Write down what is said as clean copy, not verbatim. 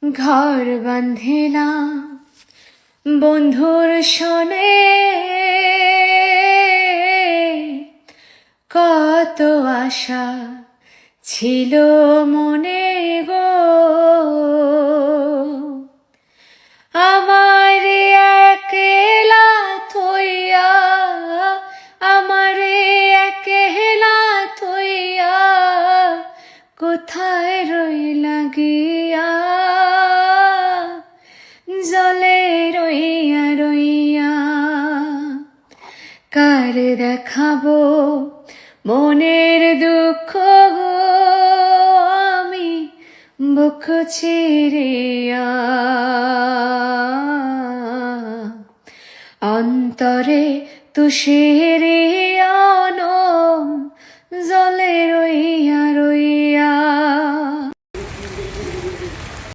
ঘর বান্ধিলাম বন্ধুর শোনে, কত আশা ছিল মনে গো। আমার একলা থইয়া, আমার একলা থইয়া, কোথায় রইলা গিয়া, জলে রইয়া রইয়া। কার দেখাবো মনের দুঃখ গো, আমি বুক চিরিয়া। অন্তরে তুষিরিয়া জলে রইয়া রইয়া।